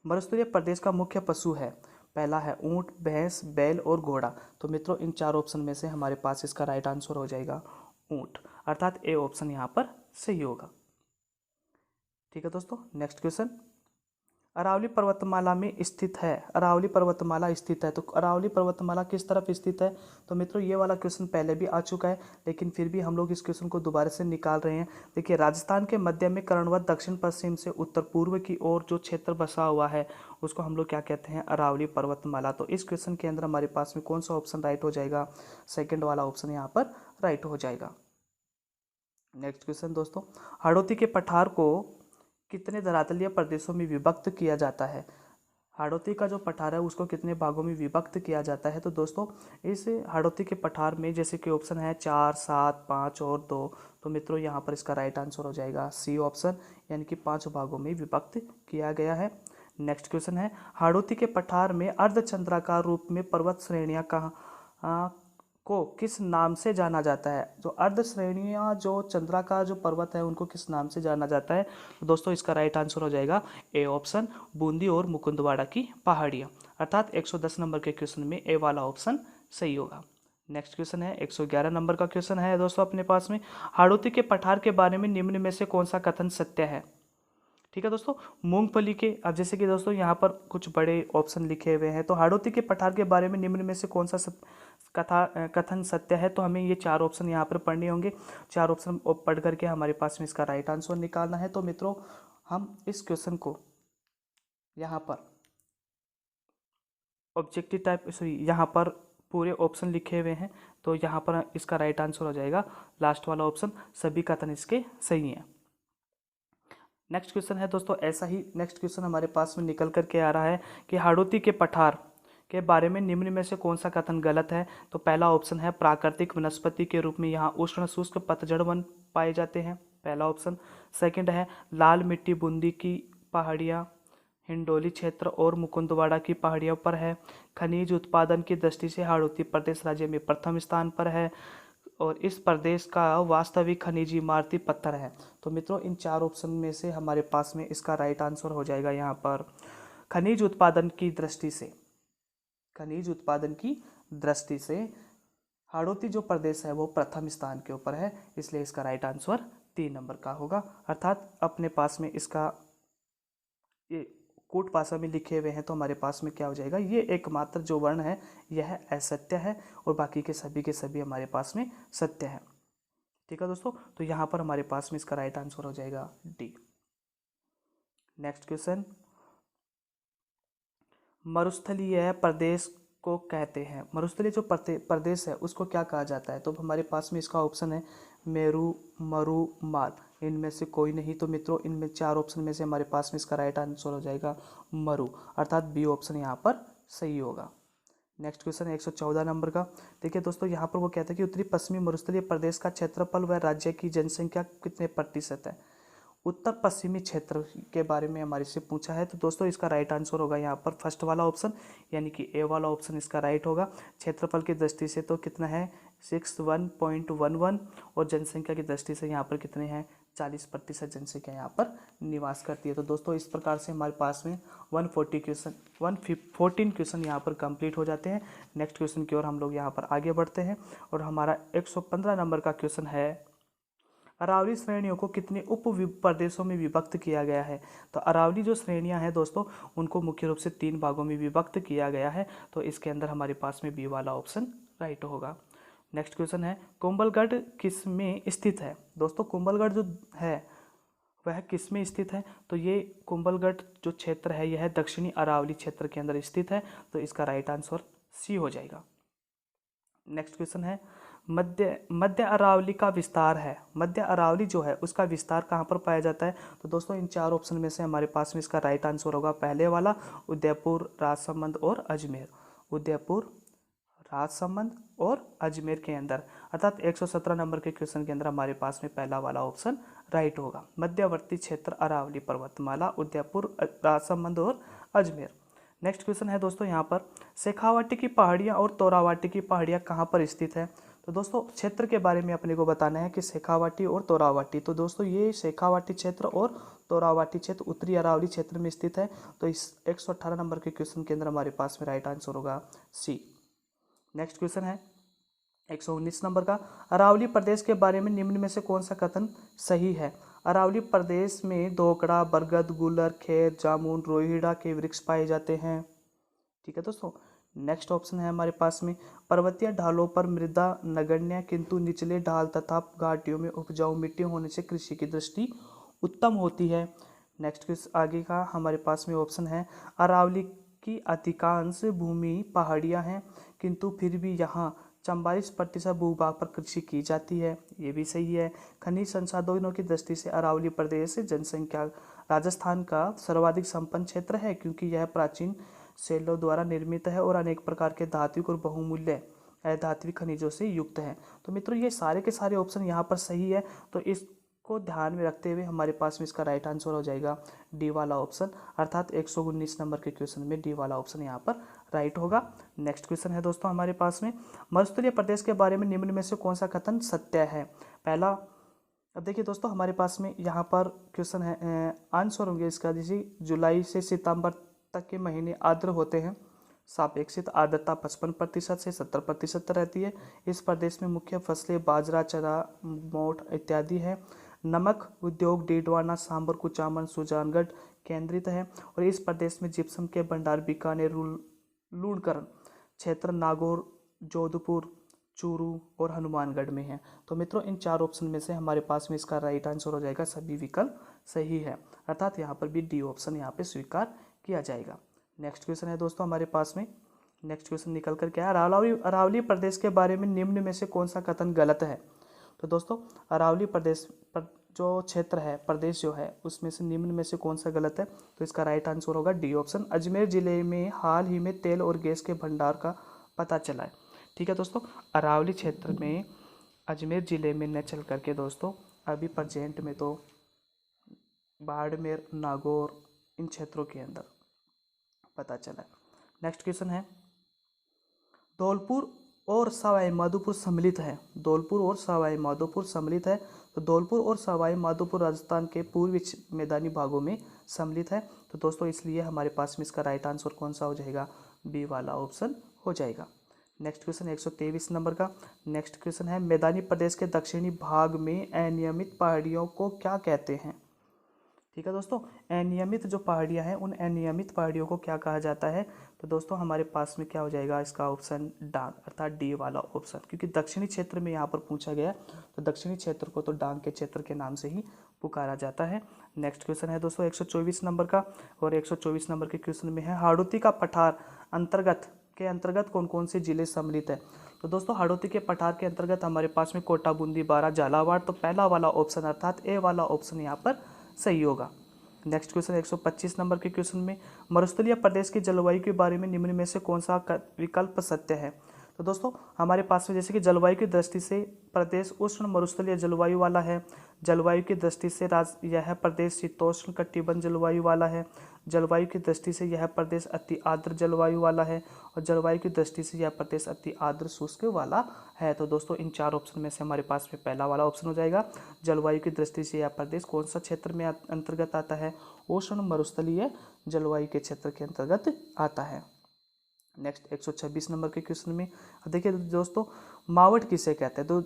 मरुस्थलीय प्रदेश का मुख्य पशु है। पहला है ऊंट, भैंस, बैल और घोड़ा। तो मित्रों इन चार ऑप्शन में से हमारे पास इसका राइट आंसर हो जाएगा ऊंट, अर्थात ए ऑप्शन यहाँ पर सही होगा। ठीक है दोस्तों, नेक्स्ट क्वेश्चन, अरावली पर्वतमाला में स्थित है। अरावली पर्वतमाला स्थित है, तो अरावली पर्वतमाला किस तरफ स्थित है? तो मित्रों ये वाला क्वेश्चन पहले भी आ चुका है, लेकिन फिर भी हम लोग इस क्वेश्चन को दोबारा से निकाल रहे हैं। देखिए, राजस्थान के मध्य में कर्णवत दक्षिण पश्चिम से उत्तर पूर्व की ओर जो क्षेत्र बसा हुआ है उसको हम लोग क्या कहते हैं? अरावली पर्वतमाला। तो इस क्वेश्चन के अंदर हमारे पास में कौन सा ऑप्शन राइट हो जाएगा? सेकेंड वाला ऑप्शन यहाँ पर राइट हो जाएगा। नेक्स्ट क्वेश्चन दोस्तों, हाड़ौती के पठार को कितने धरातलीय प्रदेशों में विभक्त किया जाता है? हाड़ौती का जो पठार है उसको कितने भागों में विभक्त किया जाता है? तो दोस्तों इस हाड़ौती के पठार में जैसे कि ऑप्शन है 4, 7, 5 और 2, तो मित्रों यहाँ पर इसका राइट आंसर हो जाएगा सी ऑप्शन, यानी कि 5 भागों में विभक्त किया गया है। नेक्स्ट क्वेश्चन है, हाड़ौती के पठार में अर्धचंद्राकार रूप में पर्वत श्रेणियाँ कहाँ को किस नाम से जाना जाता है? जो अर्ध श्रेणियाँ जो चंद्राकार जो पर्वत है उनको किस नाम से जाना जाता है? तो दोस्तों इसका राइट आंसर हो जाएगा ए ऑप्शन, बूंदी और मुकुंदवाड़ा की पहाड़ियाँ, अर्थात 110 नंबर के क्वेश्चन में ए वाला ऑप्शन सही होगा। नेक्स्ट क्वेश्चन है 111 नंबर का क्वेश्चन है दोस्तों अपने पास में, हाड़ौती के पठार के बारे में निम्न में से कौन सा कथन सत्य है? ठीक है दोस्तों, मूंगफली के, अब जैसे कि दोस्तों यहाँ पर कुछ बड़े ऑप्शन लिखे हुए हैं, तो हाड़ौती के पठार के बारे में निम्न में से कौन सा कथन सत्य है? तो हमें ये 4 ऑप्शन यहाँ पर पढ़ने होंगे। 4 ऑप्शन पढ़ करके हमारे पास में इसका राइट आंसर निकालना है। तो मित्रों हम इस क्वेश्चन को यहाँ पर ऑब्जेक्टिव टाइप, सॉरी यहाँ पर पूरे ऑप्शन लिखे हुए हैं, तो यहाँ पर इसका राइट आंसर हो जाएगा लास्ट वाला ऑप्शन, सभी कथन इसके सही हैं। नेक्स्ट क्वेश्चन है दोस्तों ऐसा ही, नेक्स्ट क्वेश्चन हमारे पास में निकल करके आ रहा है कि हाड़ौती के पठार के बारे में निम्न में से कौन सा कथन गलत है? तो पहला ऑप्शन है प्राकृतिक वनस्पति के रूप में यहाँ उष्ण शुष्क पतझड़ वन पाए जाते हैं, पहला ऑप्शन। सेकंड है लाल मिट्टी बूंदी की पहाड़ियाँ हिंडोली क्षेत्र और मुकुंदवाड़ा की पहाड़ियों पर है। खनिज उत्पादन की दृष्टि से हाड़ौती प्रदेश राज्य में प्रथम स्थान पर है और इस प्रदेश का वास्तविक खनिज इमारती पत्थर है। तो मित्रों इन 4 ऑप्शन में से हमारे पास में इसका राइट आंसर हो जाएगा यहाँ पर खनिज उत्पादन की दृष्टि से, खनिज उत्पादन की दृष्टि से हाड़ौती जो प्रदेश है वो प्रथम स्थान के ऊपर है, इसलिए इसका राइट आंसर 3 नंबर का होगा। अर्थात अपने पास में इसका ये कूट भाषा में लिखे हुए हैं, तो हमारे पास में क्या हो जाएगा? ये एकमात्र जो वर्ण है यह असत्य है और बाकी के सभी हमारे पास में सत्य है। ठीक है दोस्तों, तो यहाँ पर हमारे पास में इसका राइट आंसर हो जाएगा डी। नेक्स्ट क्वेश्चन, मरुस्थलीय प्रदेश को कहते हैं, मरुस्थलीय जो प्रदेश है उसको क्या कहा जाता है? तो हमारे पास में इसका ऑप्शन है मेरू, मरु, माल, इनमें से कोई नहीं। तो मित्रों इनमें 4 ऑप्शन में से हमारे पास में इसका राइट आंसर हो जाएगा मरु, अर्थात बी ऑप्शन यहाँ पर सही होगा। नेक्स्ट क्वेश्चन है 114 नंबर का। देखिए दोस्तों यहाँ पर वो कहता है कि उत्तरी पश्चिमी मरुस्थलीय प्रदेश का क्षेत्रफल व राज्य की जनसंख्या कितने प्रतिशत है? उत्तर पश्चिमी क्षेत्र के बारे में हमारे से पूछा है, तो दोस्तों इसका राइट आंसर होगा यहाँ पर फर्स्ट वाला ऑप्शन, यानी कि ए वाला ऑप्शन इसका राइट होगा। क्षेत्रफल की दृष्टि से तो कितना है 61.11 और जनसंख्या की दृष्टि से यहाँ पर कितने हैं 40% जनसंख्या यहाँ पर निवास करती है। तो दोस्तों इस प्रकार से हमारे पास में 114 क्वेश्चन यहाँ पर कंप्लीट हो जाते हैं। नेक्स्ट क्वेश्चन की ओर हम लोग यहाँ पर आगे बढ़ते हैं और हमारा 115 नंबर का क्वेश्चन है, अरावली श्रेणियों को कितने उप प्रदेशों में विभक्त किया गया है? तो अरावली जो श्रेणियां हैं दोस्तों उनको मुख्य रूप से 3 भागों में विभक्त किया गया है, तो इसके अंदर हमारे पास में बी वाला ऑप्शन राइट होगा। नेक्स्ट क्वेश्चन है, कुंभलगढ़ किस में स्थित है? दोस्तों कुंभलगढ़ जो है वह किस में स्थित है? तो ये कुंभलगढ़ जो क्षेत्र है यह दक्षिणी अरावली क्षेत्र के अंदर स्थित है, तो इसका राइट आंसर सी हो जाएगा। नेक्स्ट क्वेश्चन है, मध्य मध्य अरावली का विस्तार है, मध्य अरावली जो है उसका विस्तार कहाँ पर पाया जाता है? तो दोस्तों इन चार ऑप्शन में से हमारे पास में इसका राइट आंसर होगा पहले वाला, उदयपुर, राजसमंद और अजमेर। उदयपुर, राजसमंद और अजमेर के अंदर, अर्थात 117 नंबर के क्वेश्चन के अंदर हमारे पास में पहला वाला ऑप्शन राइट होगा। मध्यवर्ती क्षेत्र अरावली पर्वतमाला, उदयपुर, राजसमंद और अजमेर। नेक्स्ट क्वेश्चन है दोस्तों यहाँ पर, शेखावाटी की पहाड़ियाँ और तोरावाटी की पहाड़ियाँ कहाँ पर स्थित है? तो दोस्तों क्षेत्र के बारे में अपने को बताना है कि शेखावाटी और तोरावाटी। तो दोस्तों ये शेखावाटी क्षेत्र और तोरावाटी क्षेत्र उत्तरी अरावली क्षेत्र में स्थित है। तो इस 118 नंबर के क्वेश्चन के अंदर हमारे पास में राइट आंसर होगा सी। नेक्स्ट क्वेश्चन है 119 नंबर का, अरावली प्रदेश के बारे में निम्न में से कौन सा कथन सही है? अरावली प्रदेश में दोकड़ा, बरगद, गुलर, खेर, जामुन, रोहिड़ा के वृक्ष पाए जाते हैं। ठीक है दोस्तों। नेक्स्ट ऑप्शन है हमारे पास में, पर्वतीय ढालों पर मृदा नगण्य किंतु निचले ढाल तथा घाटियों में उपजाऊ मिट्टी होने से कृषि की दृष्टि उत्तम होती है। नेक्स्ट आगे का हमारे पास में ऑप्शन है, अरावली की अधिकांश भूमि पहाड़ियाँ हैं किंतु फिर भी यहाँ 44% भूभाग पर कृषि की जाती है। ये भी सही है। खनिज संसाधनों की दृष्टि से अरावली प्रदेश जनसंख्या राजस्थान का सर्वाधिक संपन्न क्षेत्र है क्योंकि यह प्राचीन शैलों द्वारा निर्मित है और अनेक प्रकार के धात्विक और बहुमूल्य अधात्विक खनिजों से युक्त है। तो मित्रों ये सारे के सारे ऑप्शन यहाँ पर सही है। तो इसको ध्यान में रखते हुए हमारे पास में इसका राइट आंसर हो जाएगा डी वाला ऑप्शन, अर्थात 119 नंबर के क्वेश्चन में डी वाला ऑप्शन यहाँ पर राइट होगा। नेक्स्ट क्वेश्चन है दोस्तों हमारे पास में, मरुस्थलीय प्रदेश के बारे में निम्न में से कौन सा कथन सत्य है? पहला, अब देखिए दोस्तों हमारे पास में यहाँ पर क्वेश्चन है, आंसर होंगे इसका, जैसे जुलाई से सितंबर तक के महीने आर्द्र होते हैं। सापेक्षिक आर्द्रता 55% से 70% रहती है। इस प्रदेश में मुख्य फसलें बाजरा, चना, मोठ इत्यादि है। नमक उद्योग डीडवाना, सांबर, कुचामन, सुजानगढ़ केंद्रित है और इस प्रदेश में जिप्सम के भंडार बीकानेर, लूणकरण क्षेत्र, नागौर, जोधपुर, चूरू और हनुमानगढ़ में है। तो मित्रों इन चार ऑप्शन में से हमारे पास में इसका राइट आंसर हो जाएगा सभी विकल्प सही है, अर्थात यहाँ पर भी डी ऑप्शन यहाँ पे स्वीकार किया जाएगा। नेक्स्ट क्वेश्चन है दोस्तों हमारे पास में, नेक्स्ट क्वेश्चन निकल कर क्या है, अरावली प्रदेश के बारे में निम्न में से कौन सा कथन गलत है? तो दोस्तों अरावली प्रदेश पर जो क्षेत्र है, प्रदेश जो है, उसमें से निम्न में से कौन सा गलत है? तो इसका राइट आंसर होगा डी ऑप्शन, अजमेर जिले में हाल ही में तेल और गैस के भंडार का पता चला है। ठीक है दोस्तों, अरावली क्षेत्र में अजमेर जिले में न चल करके दोस्तों अभी प्रेजेंट में तो बाड़मेर, नागौर इन क्षेत्रों के अंदर पता चला है। नेक्स्ट क्वेश्चन है, धौलपुर और सवाई माधोपुर सम्मिलित है। धौलपुर और सवाई माधोपुर सम्मिलित है। तो धौलपुर और सवाई माधोपुर राजस्थान के पूर्वी मैदानी भागों में सम्मिलित है। तो दोस्तों इसलिए हमारे पास में इसका राइट आंसर कौन सा हो जाएगा? बी वाला ऑप्शन हो जाएगा। नेक्स्ट क्वेश्चन 123 नंबर का नेक्स्ट क्वेश्चन है, मैदानी प्रदेश के दक्षिणी भाग में अनियमित पहाड़ियों को क्या कहते हैं? ठीक है दोस्तों, अनियमित जो पहाड़ियाँ हैं उन अनियमित पहाड़ियों को क्या कहा जाता है? तो दोस्तों हमारे पास में क्या हो जाएगा इसका ऑप्शन डांग, अर्थात डी वाला ऑप्शन, क्योंकि दक्षिणी क्षेत्र में यहाँ पर पूछा गया तो दक्षिणी क्षेत्र को तो डांग के क्षेत्र के नाम से ही पुकारा जाता है। नेक्स्ट क्वेश्चन है दोस्तों 124 नंबर का, और 124 नंबर के क्वेश्चन में है, हाड़ौती का पठार अंतर्गत कौन कौन से जिले सम्मिलित है? तो दोस्तों हाड़ौती के पठार के अंतर्गत हमारे पास में कोटा, बूंदी, बारा, झालावाड़, तो पहला वाला ऑप्शन अर्थात ए वाला ऑप्शन यहाँ पर सही होगा। नेक्स्ट क्वेश्चन 125 नंबर के क्वेश्चन में, मरुस्थलीय प्रदेश की जलवायु के बारे में निम्न में से कौन सा विकल्प सत्य है? तो दोस्तों हमारे पास में जैसे कि जलवायु की दृष्टि से प्रदेश उष्ण मरुस्थलीय जलवायु वाला है, जलवायु की दृष्टि से यह प्रदेश शीतोष्ण कटिबंध जलवायु वाला है, जलवायु की दृष्टि से यह प्रदेश अति आर्द्र जलवायु वाला है, और जलवायु की दृष्टि से यह प्रदेश अति आर्द्र शुष्क वाला है। तो दोस्तों इन चार ऑप्शन में से हमारे पास में पहला वाला ऑप्शन हो जाएगा। जलवायु की दृष्टि से यह प्रदेश कौन सा क्षेत्र में अंतर्गत आता है? उष्ण मरुस्थलीय जलवायु के क्षेत्र के अंतर्गत आता है। नेक्स्ट 126 नंबर के क्वेश्चन में देखिए दोस्तों, मावट किसे कहते हैं? तो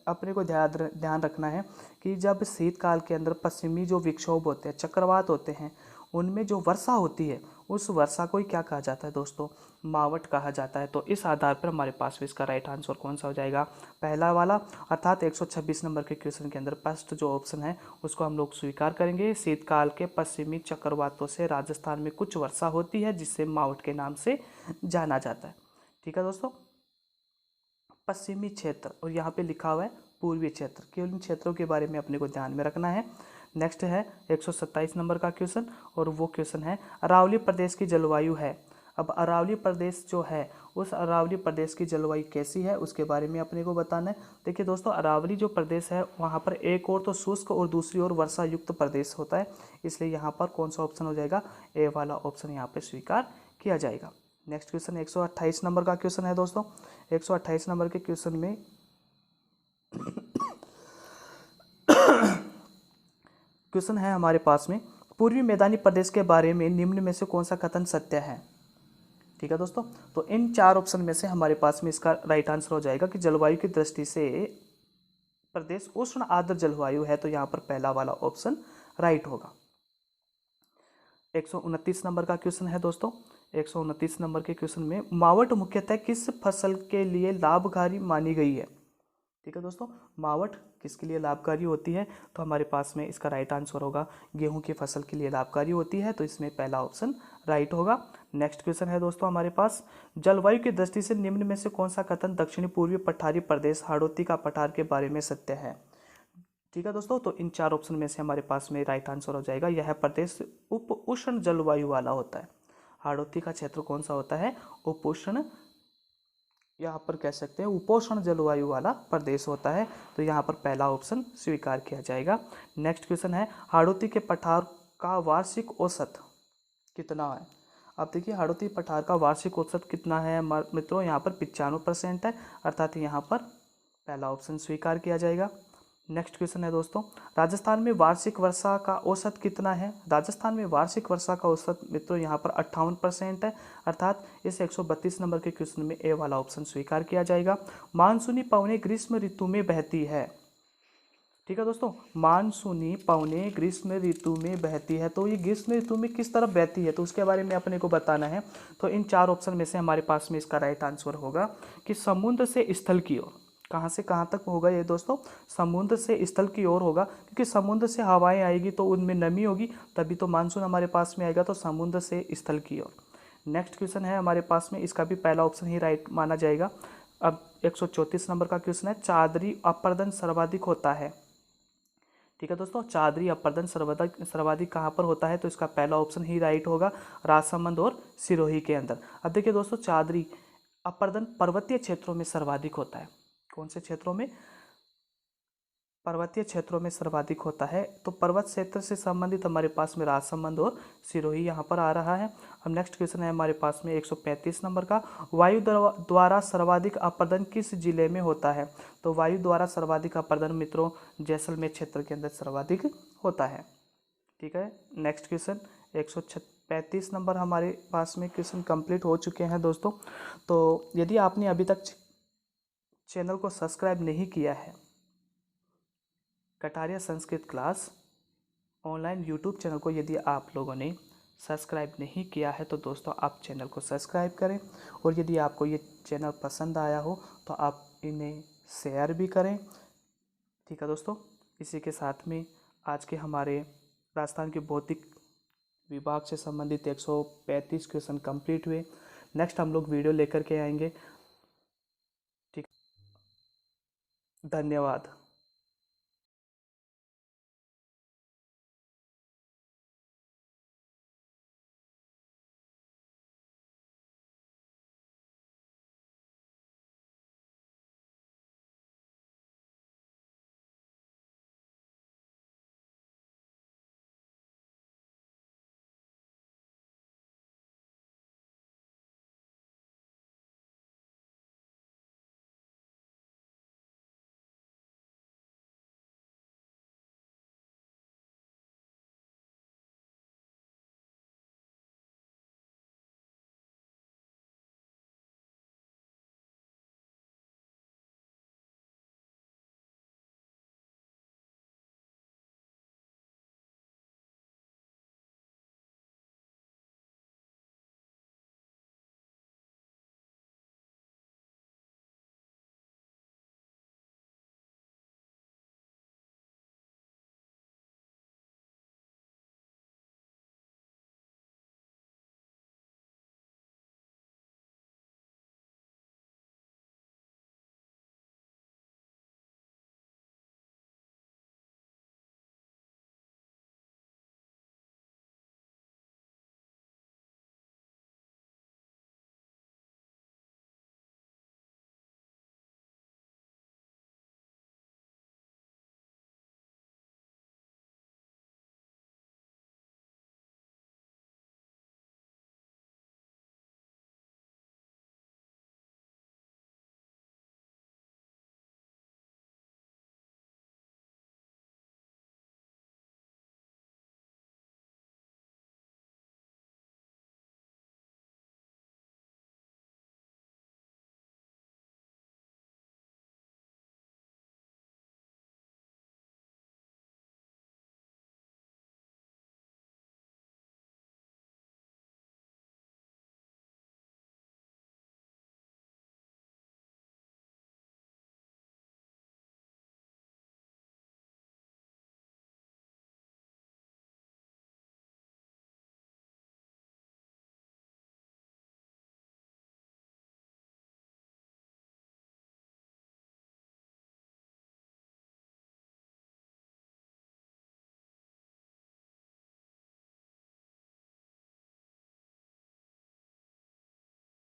अपने को ध्यान रखना है कि जब शीतकाल के अंदर पश्चिमी जो विक्षोभ होते हैं, चक्रवात होते हैं, उनमें जो वर्षा होती है उस वर्षा को ही क्या कहा जाता है दोस्तों? मावट कहा जाता है। तो इस आधार पर हमारे पास भी इसका राइट आंसर कौन सा हो जाएगा? पहला वाला, अर्थात 126 नंबर के क्वेश्चन के अंदर फर्स्ट जो ऑप्शन है उसको हम लोग स्वीकार करेंगे। शीतकाल के पश्चिमी चक्रवातों से राजस्थान में कुछ वर्षा होती है जिससे मावट के नाम से जाना जाता है। ठीक है दोस्तों, पश्चिमी क्षेत्र, और यहाँ पे लिखा हुआ है पूर्वी क्षेत्र। केवल इन क्षेत्रों के बारे में अपने को ध्यान में रखना है। नेक्स्ट है 127 नंबर का क्वेश्चन, और वो क्वेश्चन है अरावली प्रदेश की जलवायु है। अब अरावली प्रदेश जो है उस अरावली प्रदेश की जलवायु कैसी है उसके बारे में अपने को बताना है। देखिए दोस्तों, अरावली जो प्रदेश है वहाँ पर एक और तो शुष्क और दूसरी ओर वर्षा युक्त प्रदेश होता है, इसलिए यहाँ पर कौन सा ऑप्शन हो जाएगा, ए वाला ऑप्शन यहाँ पर स्वीकार किया जाएगा। नेक्स्ट क्वेश्चन 128 नंबर का क्वेश्चन है दोस्तों। 128 नंबर के क्वेश्चन में क्वेश्चन है हमारे पास में, पूर्वी मैदानी प्रदेश के बारे में निम्न में से कौन सा कथन सत्य है। ठीक है दोस्तों, तो इन 4 ऑप्शन में से हमारे पास में इसका राइट आंसर हो जाएगा कि जलवायु की दृष्टि से प्रदेश उष्ण आर्द्र जलवायु है, तो यहाँ पर पहला वाला ऑप्शन राइट होगा। 129 नंबर का क्वेश्चन है दोस्तों। 129 नंबर के क्वेश्चन में मावट मुख्यतः किस फसल के लिए लाभकारी मानी गई है। ठीक है दोस्तों, मावट किसके लिए लाभकारी होती है, तो हमारे पास में इसका राइट आंसर होगा गेहूं की फसल के लिए लाभकारी होती है, तो इसमें पहला ऑप्शन राइट होगा। नेक्स्ट क्वेश्चन है दोस्तों हमारे पास, जलवायु की दृष्टि से निम्न में से कौन सा कथन दक्षिणी पूर्वी पठारी प्रदेश हाड़ौती का पठार के बारे में सत्य है। ठीक है दोस्तों, तो इन 4 ऑप्शन में से हमारे पास में राइट आंसर हो जाएगा, यह प्रदेश उप उष्ण जलवायु वाला होता है। हाड़ौती का क्षेत्र कौन सा होता है, उपोष्ण, यहाँ पर कह सकते हैं उपोष्ण जलवायु वाला प्रदेश होता है, तो यहाँ पर पहला ऑप्शन स्वीकार किया जाएगा। नेक्स्ट क्वेश्चन है, हाड़ौती के पठार का वार्षिक औसत कितना है। अब देखिए, हाड़ौती पठार का वार्षिक औसत कितना है मित्रों, यहाँ पर 95% है, अर्थात यहाँ पर पहला ऑप्शन स्वीकार किया जाएगा। नेक्स्ट क्वेश्चन है दोस्तों, राजस्थान में वार्षिक वर्षा का औसत कितना है। राजस्थान में वार्षिक वर्षा का औसत मित्रों यहाँ पर 58% है, अर्थात इस 132 नंबर के क्वेश्चन में ए वाला ऑप्शन स्वीकार किया जाएगा। मानसूनी पवनें ग्रीष्म ऋतु में बहती है। ठीक है दोस्तों, मानसूनी पवनें ग्रीष्म ऋतु में बहती है, तो ये ग्रीष्म ऋतु में किस तरफ बहती है, तो उसके बारे में अपने को बताना है। तो इन 4 ऑप्शन में से हमारे पास में इसका राइट आंसर होगा कि समुद्र से स्थल की ओर। कहाँ से कहाँ तक होगा ये दोस्तों, समुद्र से स्थल की ओर होगा, क्योंकि समुद्र से हवाएं आएगी तो उनमें नमी होगी, तभी तो मानसून हमारे पास में आएगा, तो समुद्र से स्थल की ओर। नेक्स्ट क्वेश्चन है हमारे पास में, इसका भी पहला ऑप्शन ही राइट माना जाएगा। अब 134 नंबर का क्वेश्चन है, चादरी अपर्दन सर्वाधिक होता है। ठीक है दोस्तों, चादरी अपर्दन सर्वाधिक कहाँ पर होता है, तो इसका पहला ऑप्शन ही राइट होगा, राजसमंद और सिरोही के अंदर। अब देखिए दोस्तों, चादरी अपर्दन पर्वतीय क्षेत्रों में सर्वाधिक होता है। कौन से क्षेत्रों में, पर्वतीय क्षेत्रों में सर्वाधिक होता है, तो पर्वत क्षेत्र से संबंधित हमारे पास में राजसमंद और सिरोही यहाँ पर आ रहा है। अब नेक्स्ट क्वेश्चन है हमारे पास में 135 नंबर का, वायु द्वारा सर्वाधिक अपर्दन किस जिले में होता है। तो वायु द्वारा सर्वाधिक अपर्दन मित्रों जैसलमेर क्षेत्र के अंदर सर्वाधिक होता है। ठीक है, नेक्स्ट क्वेश्चन 135 नंबर हमारे पास में क्वेश्चन कंप्लीट हो चुके हैं दोस्तों। तो यदि आपने अभी तक चैनल को सब्सक्राइब नहीं किया है, Kataria Sanskrit class online YouTube channel को यदि आप लोगों ने सब्सक्राइब नहीं किया है, तो दोस्तों आप चैनल को सब्सक्राइब करें, और यदि आपको ये चैनल पसंद आया हो तो आप इन्हें शेयर भी करें। ठीक है दोस्तों, इसी के साथ में आज के हमारे राजस्थान के भौतिक विभाग से संबंधित 135 क्वेश्चन कंप्लीट हुए। नेक्स्ट हम लोग वीडियो लेकर के आएंगे। ठीक, धन्यवाद।